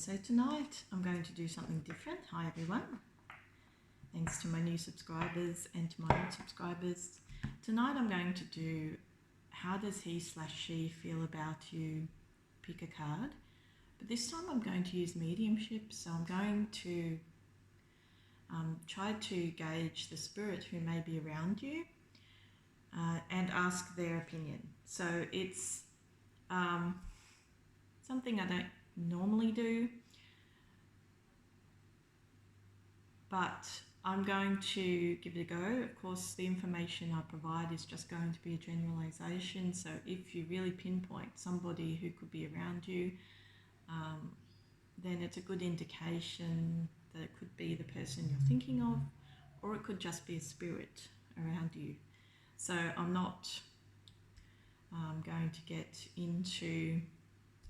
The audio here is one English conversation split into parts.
So tonight I'm going to do something different. Hi everyone. Thanks to my new subscribers and to my old subscribers. Tonight I'm going to do how does he/she feel about you, pick a card. But this time I'm going to use mediumship, so I'm going to try to gauge the spirit who may be around you and ask their opinion. So it's something I don't normally do, but I'm going to give it a go. Of course, the information I provide is just going to be a generalization, so if you really pinpoint somebody who could be around you, then it's a good indication that it could be the person you're thinking of, or it could just be a spirit around you. So I'm not going to get into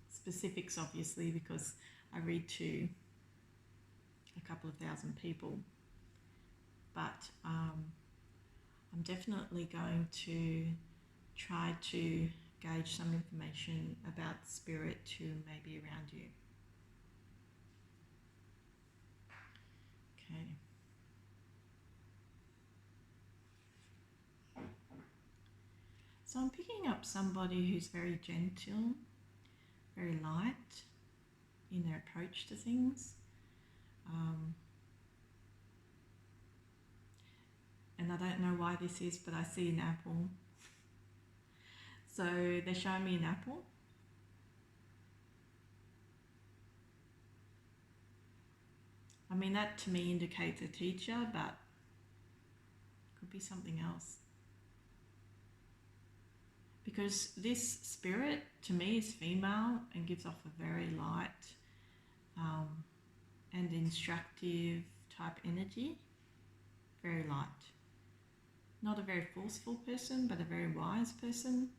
specifics, obviously, because I read to a couple of thousand people, but I'm definitely going to try to gauge some information about the spirit who may be around you. Okay. So I'm picking up somebody who's very gentle, very light in their approach to things. And I don't know why this is, but I see an apple. So they're showing me an apple. I mean, that to me indicates a teacher, but it could be something else. Because this spirit, to me, is female and gives off a very light and instructive type energy. Very light. Not a very forceful person, but a very wise person.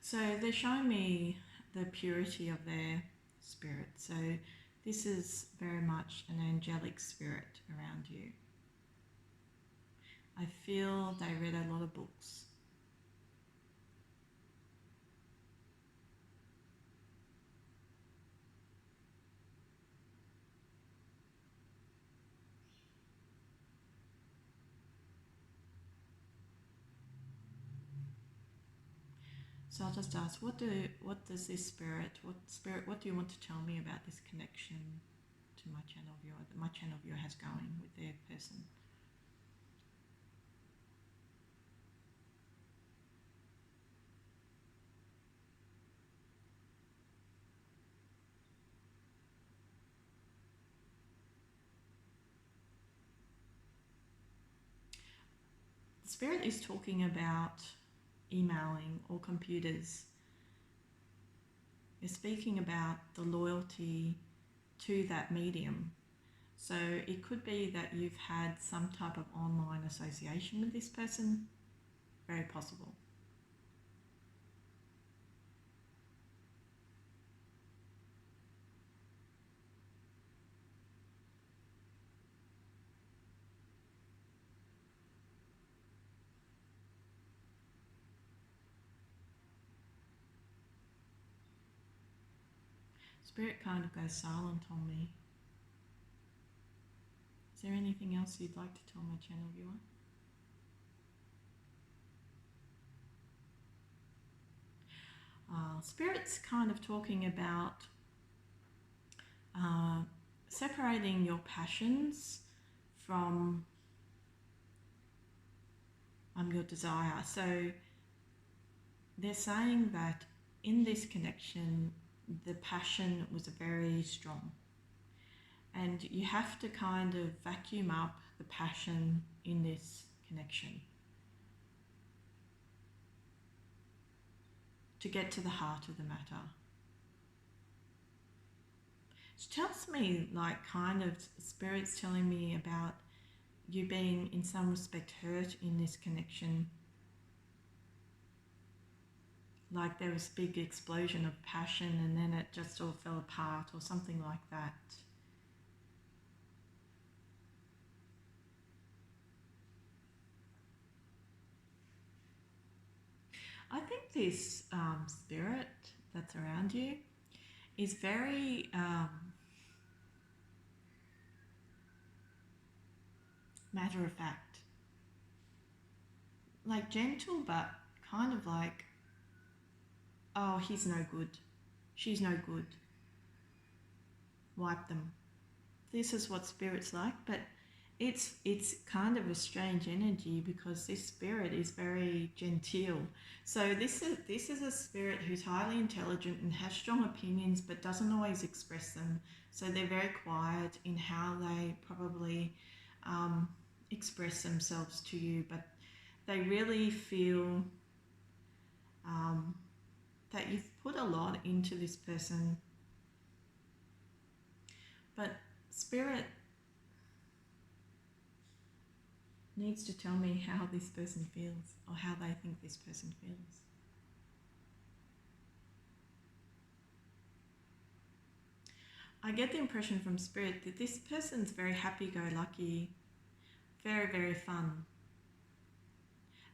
So they're showing me the purity of their spirit. So this is very much an angelic spirit around you. I feel they read a lot of books. So I'll just ask, what does this spirit, what do you want to tell me about this connection to my channel viewer, that my channel viewer has going with their person? The spirit is talking about emailing or computers. They're speaking about the loyalty to that medium. So it could be that you've had some type of online association with this person. Very possible. Spirit kind of goes silent on me. Is there anything else you'd like to tell my channel viewer? Spirit's kind of talking about separating your passions from your desire. So they're saying that in this connection, the passion was very strong. And you have to kind of vacuum up the passion in this connection to get to the heart of the matter. It tells me, like, kind of, Spirit's telling me about you being in some respect hurt in this connection. Like there was a big explosion of passion and then it just all fell apart or something like that. this spirit that's around you is very matter of fact, like gentle, but kind of like, oh, he's no good, she's no good, wipe them. This is what spirit's like, but it's kind of a strange energy because this spirit is very genteel. So this is a spirit who's highly intelligent and has strong opinions but doesn't always express them. So they're very quiet in how they probably express themselves to you, but they really feel that you've put a lot into this person. But spirit needs to tell me how this person feels or how they think this person feels. I get the impression from spirit that this person's very happy-go-lucky, very, very fun,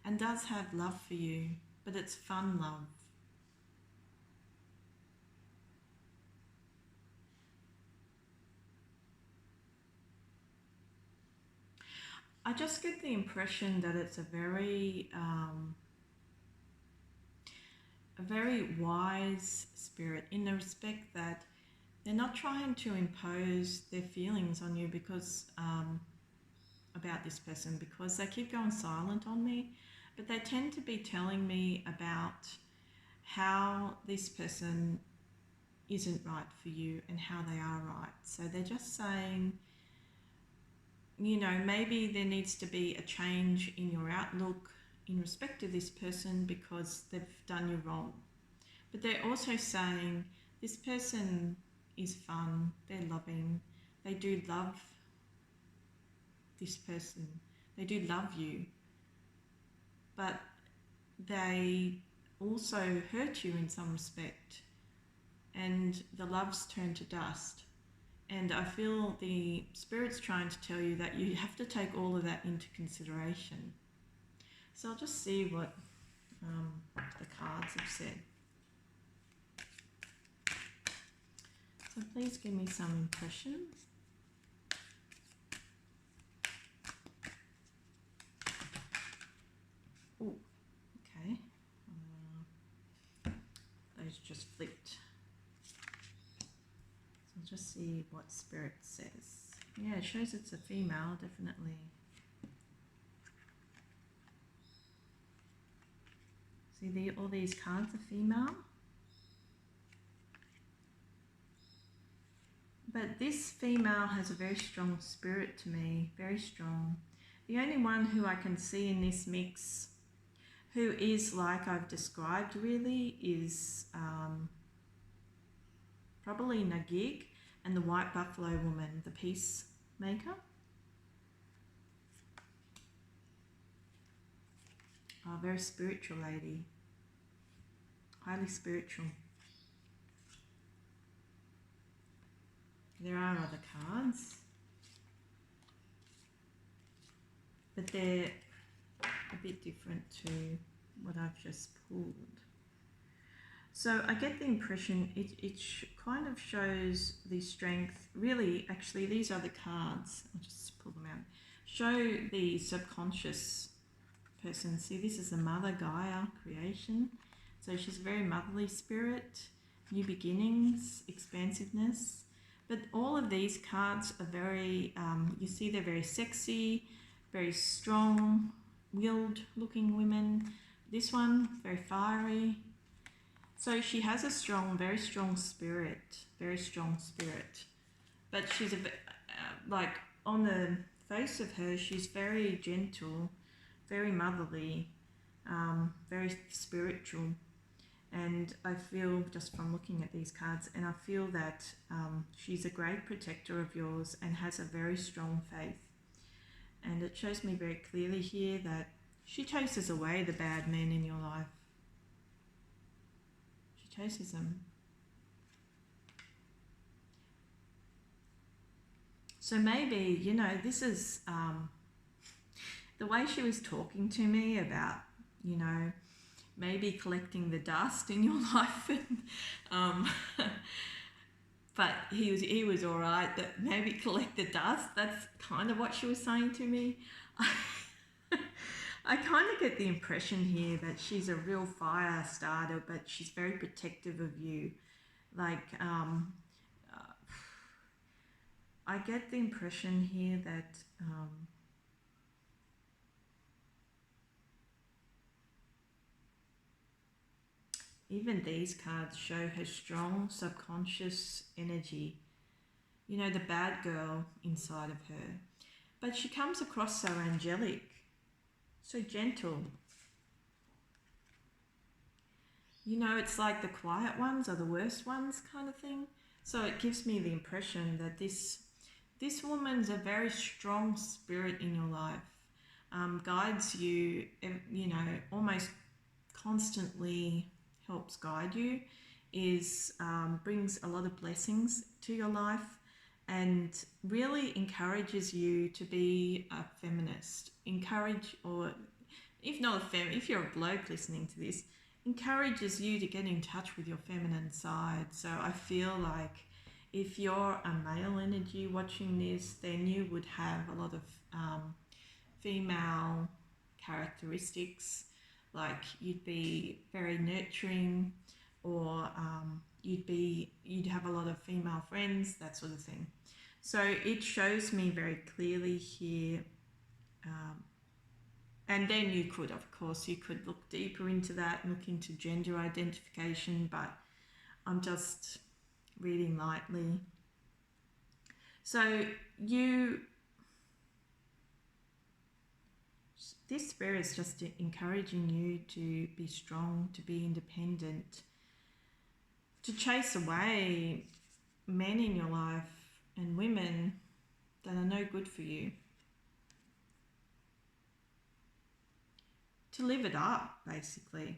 and does have love for you, but it's fun love. I just get the impression that it's a very wise spirit, in the respect that they're not trying to impose their feelings on you because about this person, because they keep going silent on me, but they tend to be telling me about how this person isn't right for you and how they are right. So they're just saying, you know, maybe there needs to be a change in your outlook in respect to this person because they've done you wrong. But they're also saying this person is fun, they're loving, they do love this person, they do love you, but they also hurt you in some respect, and the love's turned to dust. And I feel the spirit's trying to tell you that you have to take all of that into consideration. So I'll just see what the cards have said. So please give me some impressions. Oh, okay. Those just flipped. So I'll just see what spirit says. Yeah, it shows it's a female, definitely. See, all these cards are female. But this female has a very strong spirit to me, very strong. The only one who I can see in this mix who is like I've described really is probably Nagig and the White Buffalo Woman, the peacemaker. A very spiritual lady, highly spiritual. There are other cards, but they're a bit different to what I've just pulled. So I get the impression it kind of shows the strength. Really, actually, these are the cards. I'll just pull them out. Show the subconscious person. See, this is the Mother Gaia creation. So she's a very motherly spirit, new beginnings, expansiveness. But all of these cards are very, you see they're very sexy, very strong, willed looking women. This one, very fiery. So she has a strong, very strong spirit, very strong spirit. But she's like on the face of her, she's very gentle, very motherly, very spiritual. And I feel, just from looking at these cards, and I feel that she's a great protector of yours and has a very strong faith. And it shows me very clearly here that she chases away the bad men in your life. She chases them. So maybe, you know, this is the way she was talking to me about, you know, maybe collecting the dust in your life. um, but he was all right. That maybe collect the dust. That's kind of what she was saying to me. I kind of get the impression here that she's a real fire starter, but she's very protective of you. Like, I get the impression here that even these cards show her strong subconscious energy. You know, the bad girl inside of her. But she comes across so angelic, so gentle. You know, it's like the quiet ones are the worst ones kind of thing. So it gives me the impression that this woman's a very strong spirit in your life, guides you, you know, almost constantly helps guide you, brings a lot of blessings to your life, and really encourages you to be a feminist. Or if you're a bloke listening to this, encourages you to get in touch with your feminine side. So I feel like if you're a male energy watching this, then you would have a lot of female characteristics, like you'd be very nurturing, or you'd have a lot of female friends, that sort of thing. So it shows me very clearly here. And then you could, of course, you could look deeper into that, look into gender identification, but I'm just reading lightly. So this spirit is just encouraging you to be strong, to be independent, to chase away men in your life and women that are no good for you. To live it up, basically.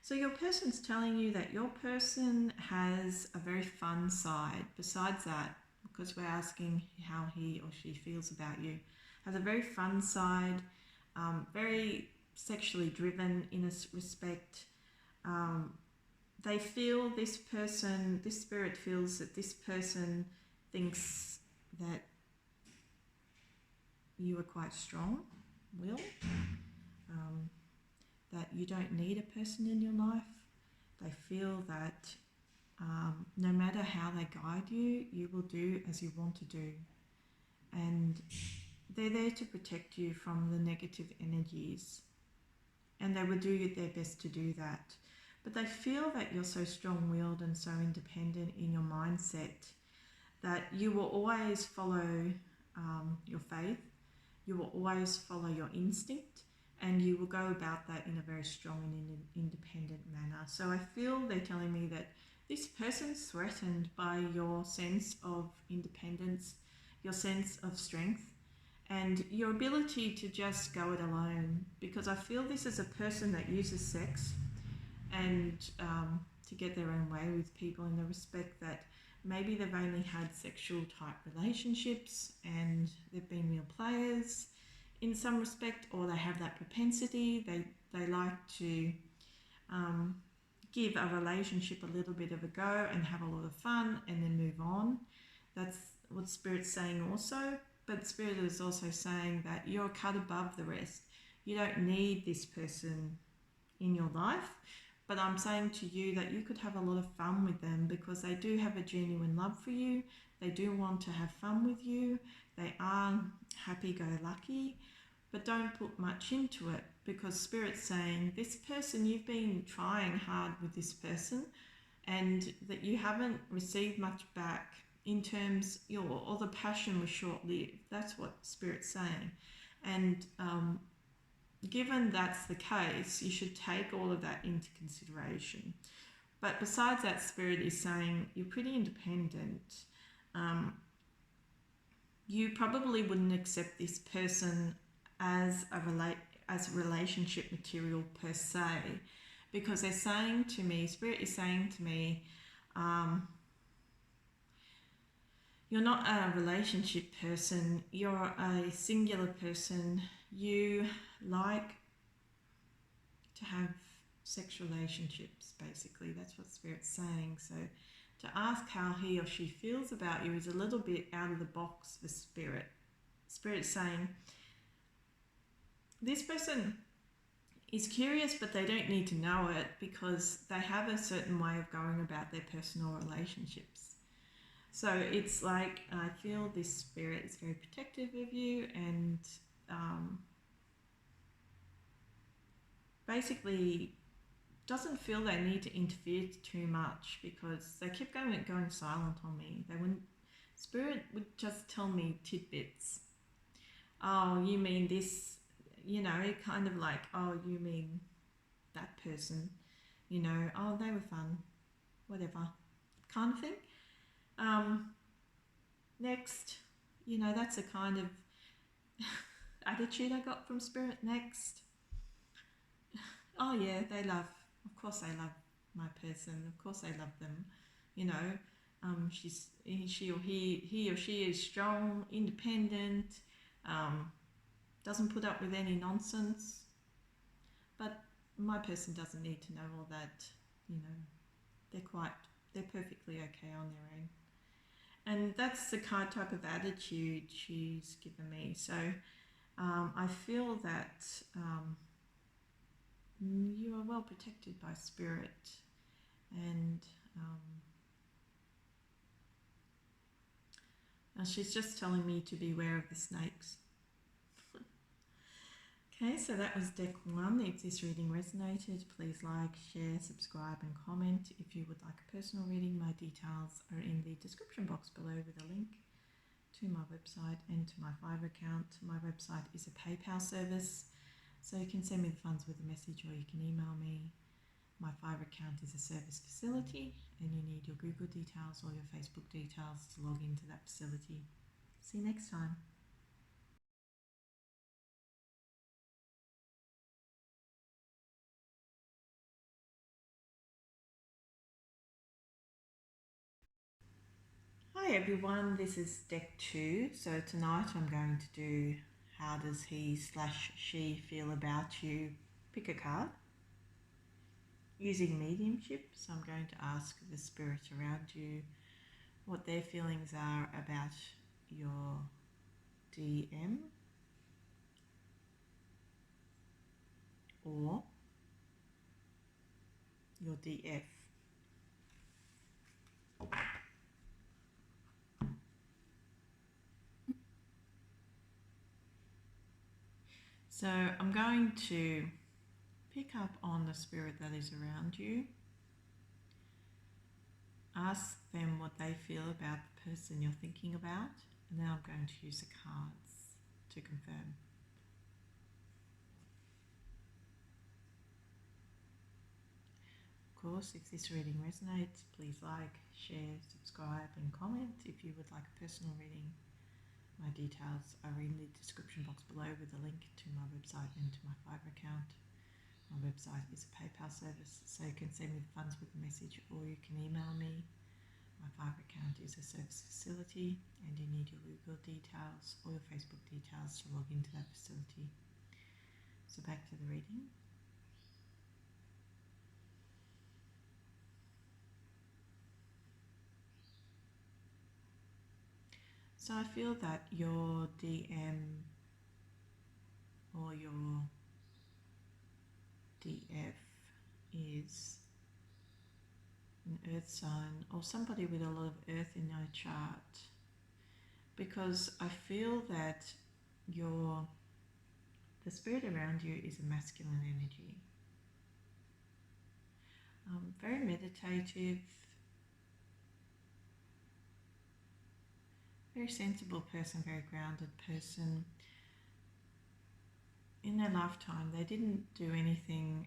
So your person's telling you that your person has a very fun side. Besides that, because we're asking how he or she feels about you, has a very fun side, very sexually driven in a respect. They feel this spirit feels that this person thinks that you are quite strong-willed. That you don't need a person in your life. They feel that no matter how they guide you, you will do as you want to do. And they're there to protect you from the negative energies. And they will do their best to do that. But they feel that you're so strong-willed and so independent in your mindset that you will always follow your faith. You will always follow your instinct. And you will go about that in a very strong and independent manner. So I feel they're telling me that this person's threatened by your sense of independence, your sense of strength, and your ability to just go it alone. Because I feel this is a person that uses sex and to get their own way with people, in the respect that maybe they've only had sexual type relationships and they've been real players in some respect, or they have that propensity. They like to give a relationship a little bit of a go and have a lot of fun and then move on. That's what Spirit's saying also. But Spirit is also saying that you're cut above the rest. You don't need this person in your life. But I'm saying to you that you could have a lot of fun with them, because they do have a genuine love for you. They do want to have fun with you. They are happy-go-lucky, but don't put much into it, because Spirit's saying this person, you've been trying hard with this person and that you haven't received much back in terms, or the passion was short-lived. That's what Spirit's saying. And given that's the case, you should take all of that into consideration. But besides that, Spirit is saying you're pretty independent. You probably wouldn't accept this person as a relationship material per se, because they're saying to me, Spirit is saying to me, you're not a relationship person, you're a singular person. You like to have sex relationships, basically. That's what Spirit's saying. So to ask how he or she feels about you is a little bit out of the box for Spirit. Spirit's saying, this person is curious, but they don't need to know it because they have a certain way of going about their personal relationships. So it's like, I feel this Spirit is very protective of you, and basically doesn't feel they need to interfere too much, because they kept going silent on me. They wouldn't. Spirit would just tell me tidbits. Oh, you mean this? You know, kind of like, oh, you mean that person? You know, oh, they were fun, whatever, kind of thing. Next, you know, that's a kind of attitude I got from Spirit. Next, oh yeah, they love. Of course, they love my person. Of course, they love them. You know, she or he or she is strong, independent, doesn't put up with any nonsense. But my person doesn't need to know all that. You know, they're perfectly okay on their own. And that's the kind type of attitude she's given me. So I feel that you are well protected by Spirit, and she's just telling me to beware of the snakes. Okay, so that was deck 1. If this reading resonated, please like, share, subscribe and comment. If you would like a personal reading, my details are in the description box below with a link to my website and to my Fiverr account. My website is a PayPal service, so you can send me the funds with a message or you can email me. My Fiverr account is a service facility, and you need your Google details or your Facebook details to log into that facility. See you next time. Hi everyone, this is deck 2. So tonight I'm going to do how does he/she feel about you? Pick a card. Using mediumship, so I'm going to ask the spirit around you what their feelings are about your DM or your DF. So I'm going to pick up on the spirit that is around you. Ask them what they feel about the person you're thinking about, and then I'm going to use the cards to confirm. Of course, if this reading resonates, please like, share, subscribe and comment. If you would like a personal reading, my details are in the description box below with a link to my website and to my Fiverr account. My website is a PayPal service, so you can send me the funds with a message or you can email me. My Fiverr account is a service facility, and you need your Google details or your Facebook details to log into that facility. So back to the reading. So I feel that your DM or your DF is an earth sign or somebody with a lot of earth in their chart, because I feel that the spirit around you is a masculine energy. Very meditative, very sensible person, very grounded person. In their lifetime, they didn't do anything,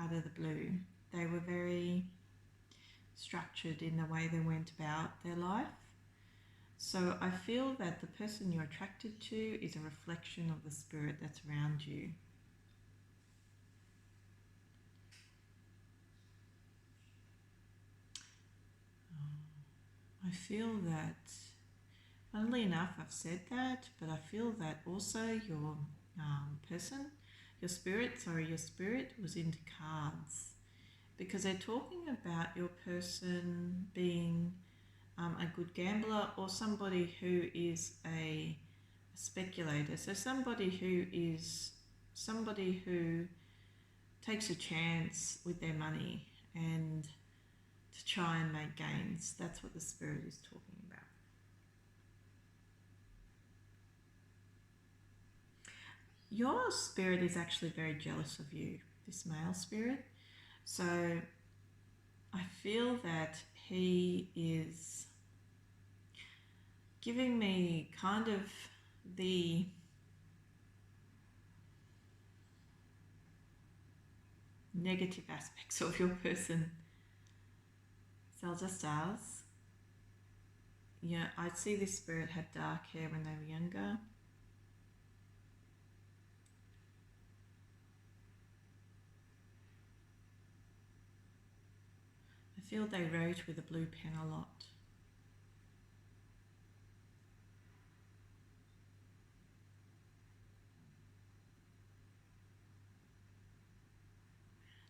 out of the blue. They were very structured in the way they went about their life. So I feel that the person you're attracted to is a reflection of the spirit that's around you. I feel that, funnily enough, I've said that, but I feel that also your person your spirit was into cards, because they're talking about your person being a good gambler, or somebody who is a speculator. So somebody who takes a chance with their money and to try and make gains. That's what the spirit is talking about. Your spirit is actually very jealous of you, this male spirit. So I feel that he is giving me kind of the negative aspects of your person. So I'll just ask. Yeah, I see this spirit had dark hair when they were younger. I feel they wrote with a blue pen a lot.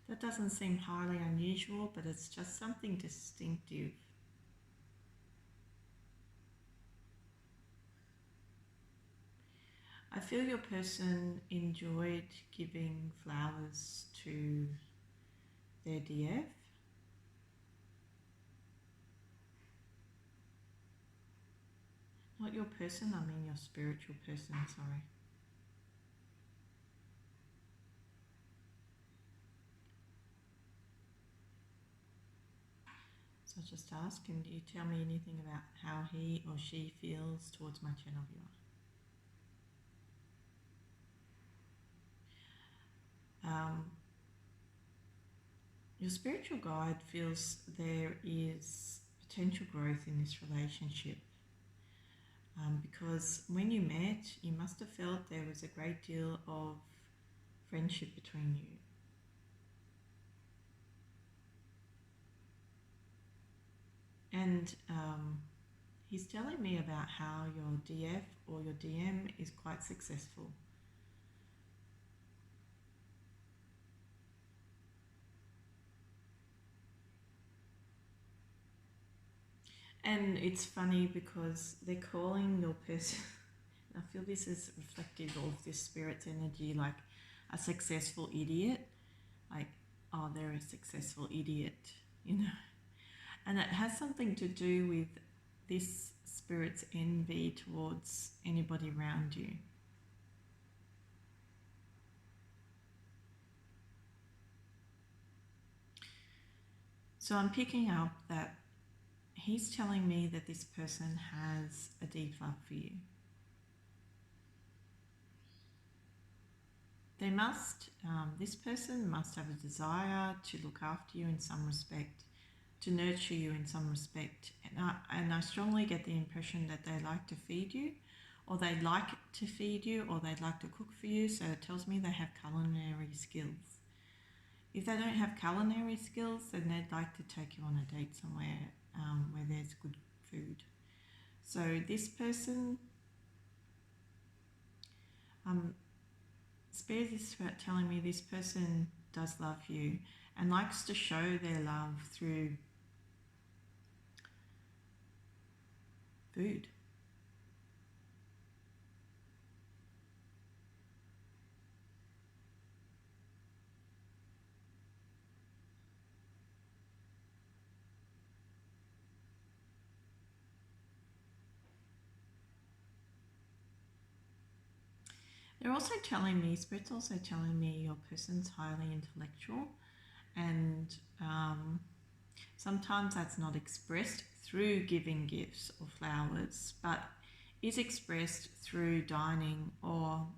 That doesn't seem highly unusual, but it's just something distinctive. I feel your person enjoyed giving flowers to their DF. Not your person, I mean your spiritual person, sorry. So I'll just ask, can you tell me anything about how he or she feels towards my channel viewer? Your spiritual guide feels there is potential growth in this relationship, because when you met, you must have felt there was a great deal of friendship between you. And he's telling me about how your DF or your DM is quite successful. And it's funny because they're calling your person, I feel this is reflective of this spirit's energy, like a successful idiot. Like, oh, they're a successful idiot, you know. And it has something to do with this spirit's envy towards anybody around you. So I'm picking up that he's telling me that this person has a deep love for you. They must, this person must have a desire to look after you in some respect, to nurture you in some respect. And I strongly get the impression that they like to feed you, or they'd like to feed you, or they'd like to cook for you. So it tells me they have culinary skills. If they don't have culinary skills, then they'd like to take you on a date somewhere where there's good food. So this person, Spirit is telling me this person does love you and likes to show their love through food. They're also telling me, Spirit's also telling me your person's highly intellectual, and sometimes that's not expressed through giving gifts or flowers, but is expressed through dining or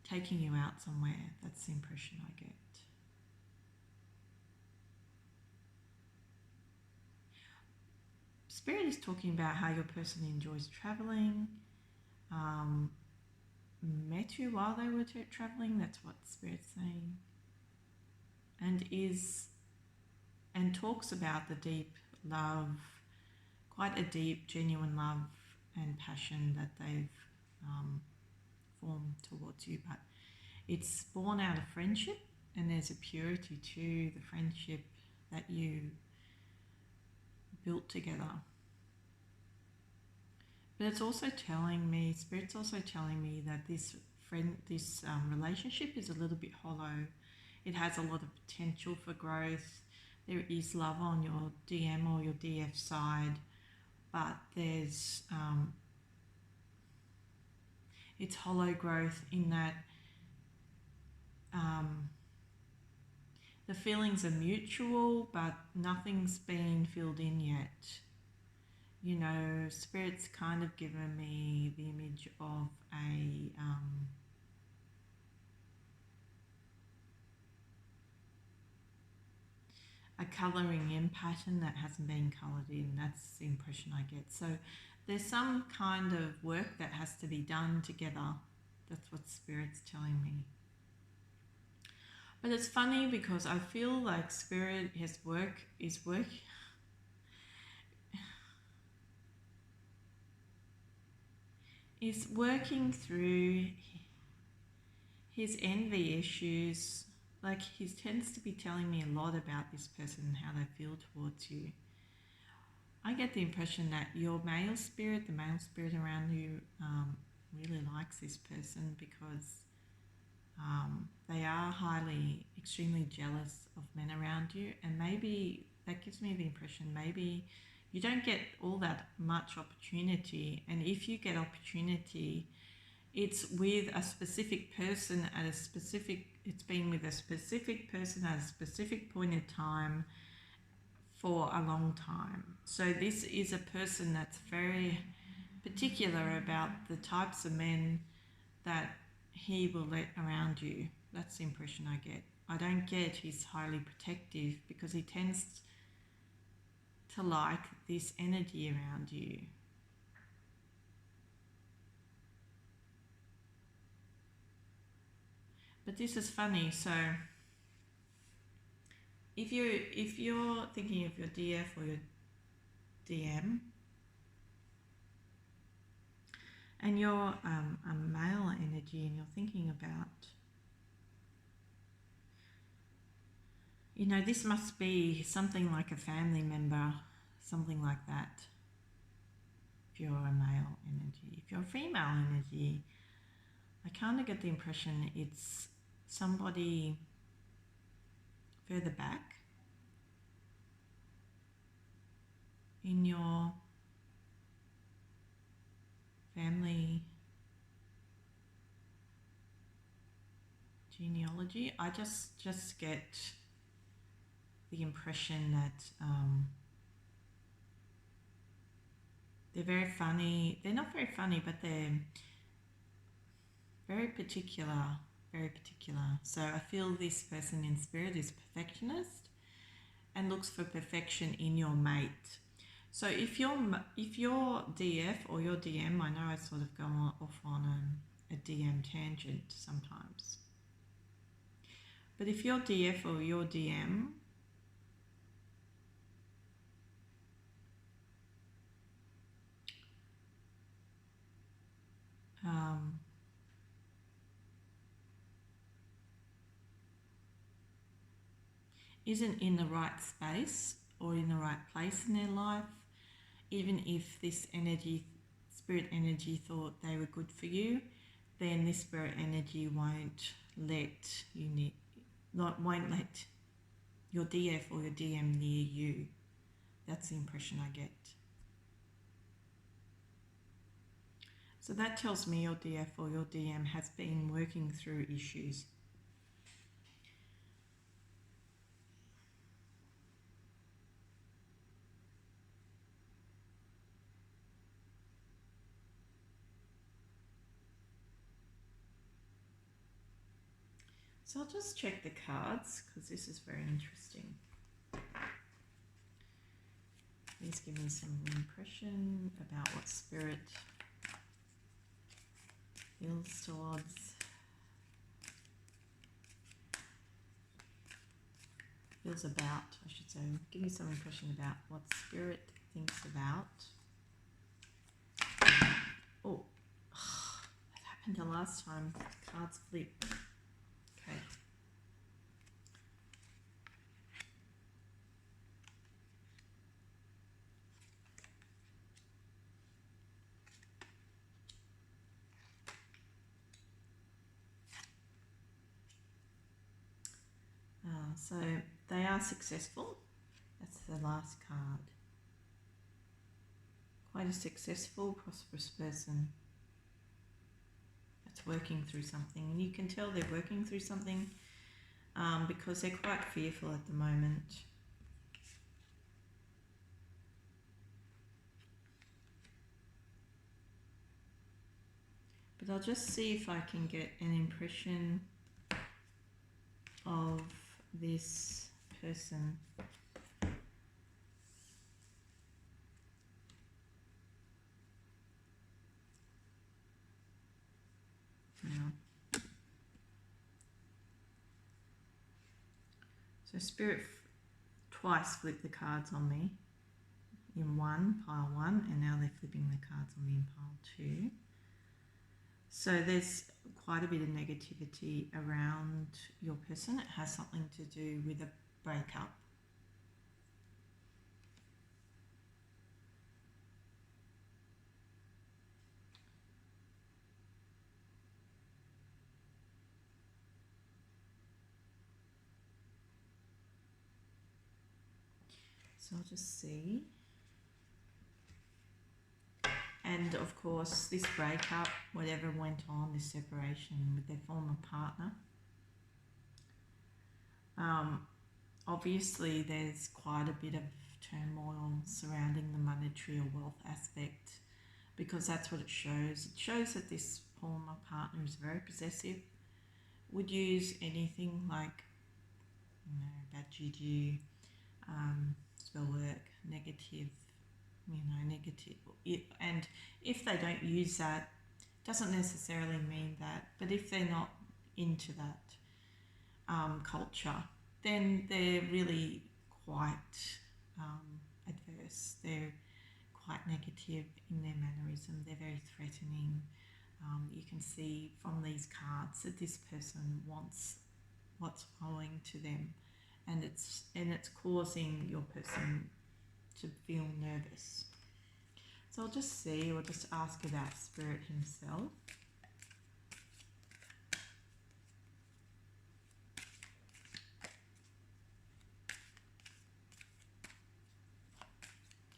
taking you out somewhere. That's the impression I get. Spirit is talking about how your person enjoys traveling, met you while they were traveling, that's what Spirit's saying, and talks about the deep love, quite a deep, genuine love and passion that they've formed towards you. But It's born out of friendship, and there's a purity to the friendship that you built together. But it's also telling me, Spirit's also telling me that this relationship is a little bit hollow. It has a lot of potential for growth. There is love on your DM or your DF side, but there's it's hollow growth in that the feelings are mutual, but nothing's been filled in yet. You know, Spirit's kind of given me the image of a colouring in pattern that hasn't been coloured in. That's the impression I get. So there's some kind of work that has to be done together. That's what Spirit's telling me. But it's funny because I feel like Spirit is working through his envy issues. Like, he tends to be telling me a lot about this person and how they feel towards you. I get the impression that your male spirit, the male spirit around you, really likes this person because they are extremely jealous of men around you, and maybe that gives me the impression maybe you don't get all that much opportunity, and if you get opportunity, it's with a specific person it's been with a specific person at a specific point in time for a long time. So this is a person that's very particular about the types of men that he will let around you. That's the impression I get. I don't get he's highly protective, because he tends to like this energy around you. But this is funny. So if you're thinking of your DF or your DM, and you're a male energy, and you're thinking about, you know, this must be something like a family member, something like that. If you're a male energy. If you're a female energy, I kind of get the impression it's somebody further back in your family genealogy. I just get the impression that they're very funny. They're not very funny, but they're very particular, very particular. So I feel this person in spirit is perfectionist and looks for perfection in your mate. So if your DF or your DM, I know I sort of go off on a DM tangent sometimes, but if your DF or your DM isn't in the right space or in the right place in their life, even if this spirit energy thought they were good for you, then this spirit energy won't let your DF or your DM near you. That's the impression I get. So that tells me your DF or your DM has been working through issues. So I'll just check the cards because this is very interesting. Please give me some impression about what Spirit feels about, I should say. Give me some impression about what Spirit thinks about. Oh, that happened the last time. Cards flipped. So they are successful. That's the last card. Quite a successful, prosperous person that's working through something. And you can tell they're working through something because they're quite fearful at the moment. But I'll just see if I can get an impression of this person. Now, so Spirit twice flipped the cards on me in pile one, and now they're flipping the cards on me in pile two. So there's quite a bit of negativity around your person. It has something to do with a breakup. So I'll just see. And of course, this breakup, whatever went on, this separation with their former partner, obviously there's quite a bit of turmoil surrounding the monetary or wealth aspect, because that's what it shows. It shows that this former partner is very possessive, would use anything like, bad juju, spell work, negative, negative. And if they don't use that, doesn't necessarily mean that, but if they're not into that culture, then they're really quite adverse. They're quite negative in their mannerism. They're very threatening. You can see from these cards that this person wants what's owing to them, and it's causing your person to feel nervous. So I'll just see, or just ask about Spirit himself.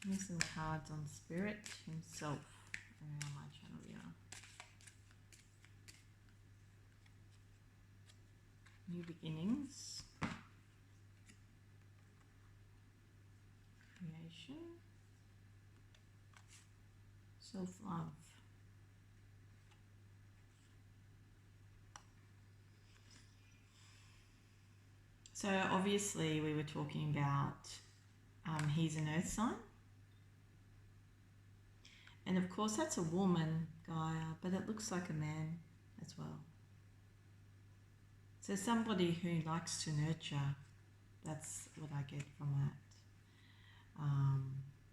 Give me some cards on Spirit himself around my channel here. New beginnings. Creation. Self-love. So obviously we were talking about he's an earth sign. And of course that's a woman, Gaia, but it looks like a man as well. So somebody who likes to nurture, that's what I get from that.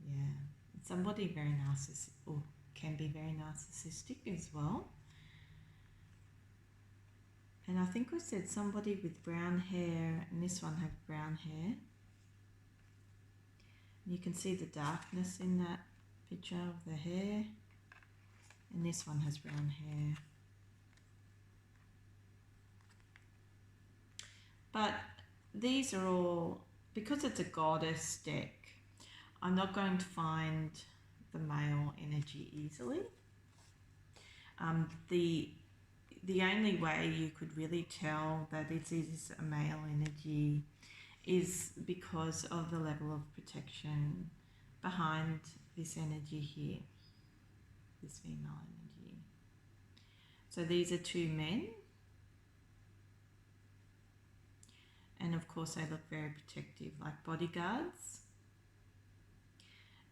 Yeah, somebody very narcissistic, or can be very narcissistic as well. And I think we said somebody with brown hair, and this one had brown hair. And you can see the darkness in that picture of the hair. And this one has brown hair. But these are all, because it's a goddess deck, I'm not going to the male energy easily. The only way you could really tell that it is a male energy is because of the level of protection behind this energy here, this female energy. So these are two men. And of course they look very protective, like bodyguards.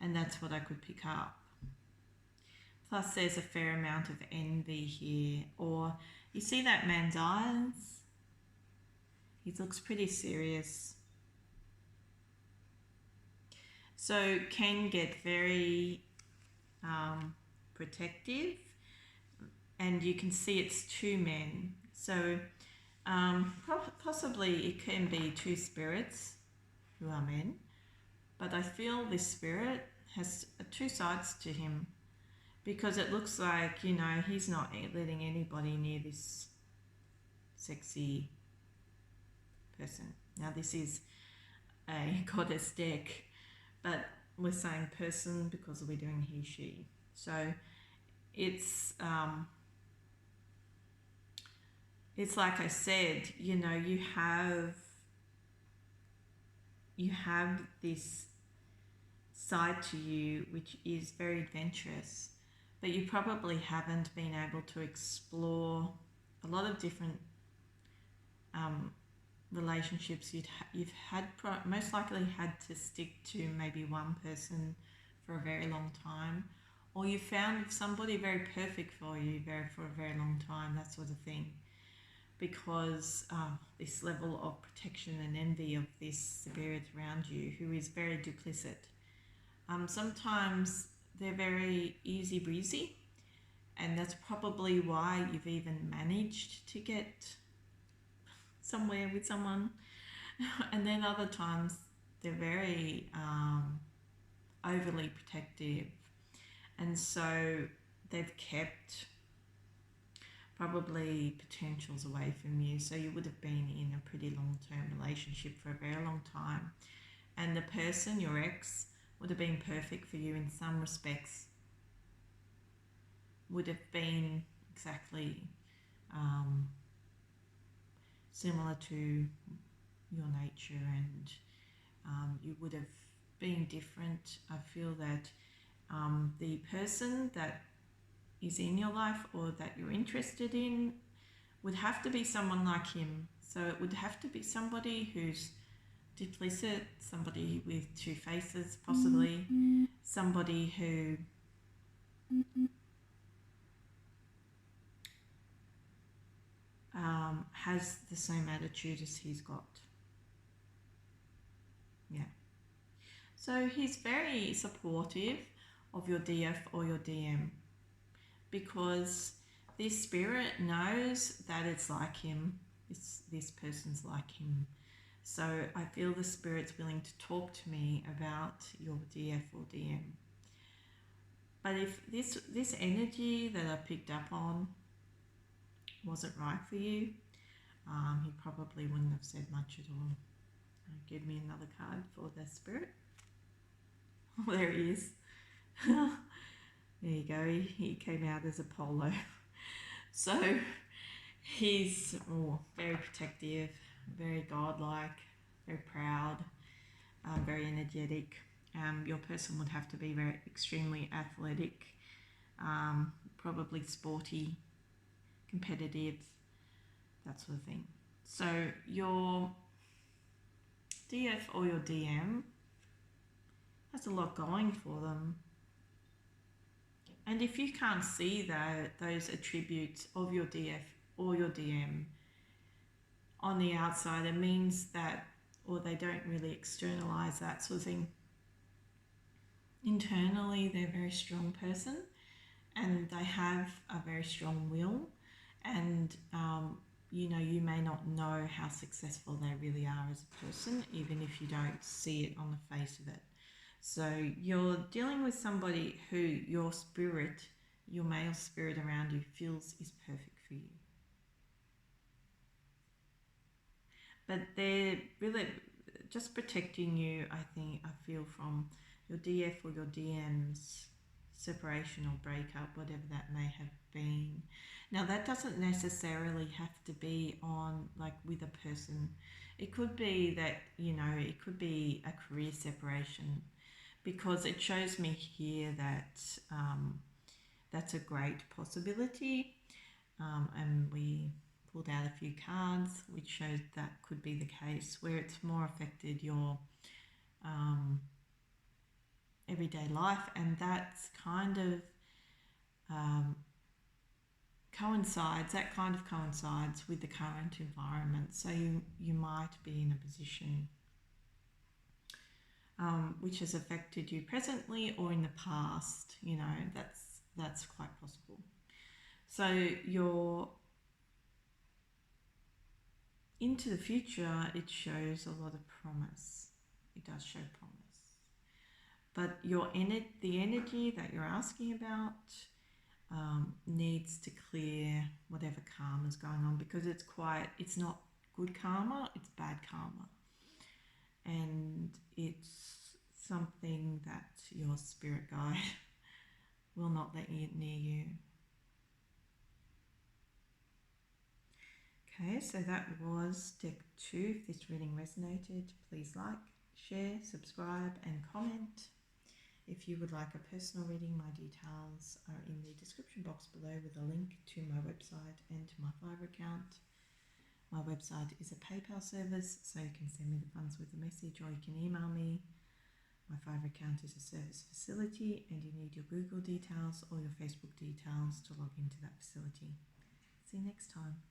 And that's what I could pick up. Plus there's a fair amount of envy here. Or you see that man's eyes? He looks pretty serious. So can get very protective. And you can see it's two men. So possibly it can be two spirits who are men. But I feel this spirit has two sides to him, because it looks like, he's not letting anybody near this sexy person. Now this is a goddess deck, but we're saying person because we're doing he, she. So it's like I said, you know, you have this side to you which is very adventurous, but you probably haven't been able to explore a lot of different relationships. You've had most likely had to stick to maybe one person for a very long time, or you found somebody very perfect for you for a very long time, that sort of thing, because this level of protection and envy of this spirit around you who is very duplicit. Sometimes they're very easy breezy, and that's probably why you've even managed to get somewhere with someone. And then other times they're very overly protective, and so they've kept probably potentials away from you. So you would have been in a pretty long-term relationship for a very long time, and the person, your ex, would have been perfect for you in some respects, would have been exactly similar to your nature, and you would have been different. I feel that the person that is in your life or that you're interested in would have to be someone like him. So it would have to be somebody who's duplicit, somebody with two faces possibly, somebody who has the same attitude as he's got. Yeah. So he's very supportive of your DF or your DM, because this spirit knows that it's like him, this person's like him. So I feel the spirit's willing to talk to me about your DF or DM. But if this energy that I picked up on wasn't right for you, he probably wouldn't have said much at all. Give me another card for the spirit. Oh, there he is. There you go. He came out as a polo. So he's very protective, very godlike, very proud, very energetic. Your person would have to be very extremely athletic, probably sporty, competitive, that sort of thing. So your DF or your DM has a lot going for them. And if you can't see those attributes of your DF or your DM on the outside, it means that, or they don't really externalize that sort of thing. Internally, they're a very strong person, and they have a very strong will, and you may not know how successful they really are as a person, even if you don't see it on the face of it. So you're dealing with somebody who your spirit, your male spirit around you, feels is perfect for you. But they're really just protecting you, I feel, from your DF or your DM's separation or breakup, whatever that may have been. Now that doesn't necessarily have to be on with a person. It could be that, it could be a career separation, because it shows me here that that's a great possibility, and we pulled out a few cards which showed that could be the case, where it's more affected your everyday life, and that's kind of coincides with the current environment. So you might be in a position which has affected you presently or in the past. That's quite possible. So you're into the future. It shows a lot of promise. It does show promise. But the energy that you're asking about needs to clear whatever karma is going on, because it's not good karma, it's bad karma. and it's something that your spirit guide will not let you near you. Okay, so that was deck 2. If this reading resonated, please like, share, subscribe and comment. If you would like a personal reading, my details are in the description box below with a link to my website and to my Fiverr account. My website is a PayPal service, so you can send me the funds with a message or you can email me. My Fiverr account is a service facility and you need your Google details or your Facebook details to log into that facility. See you next time.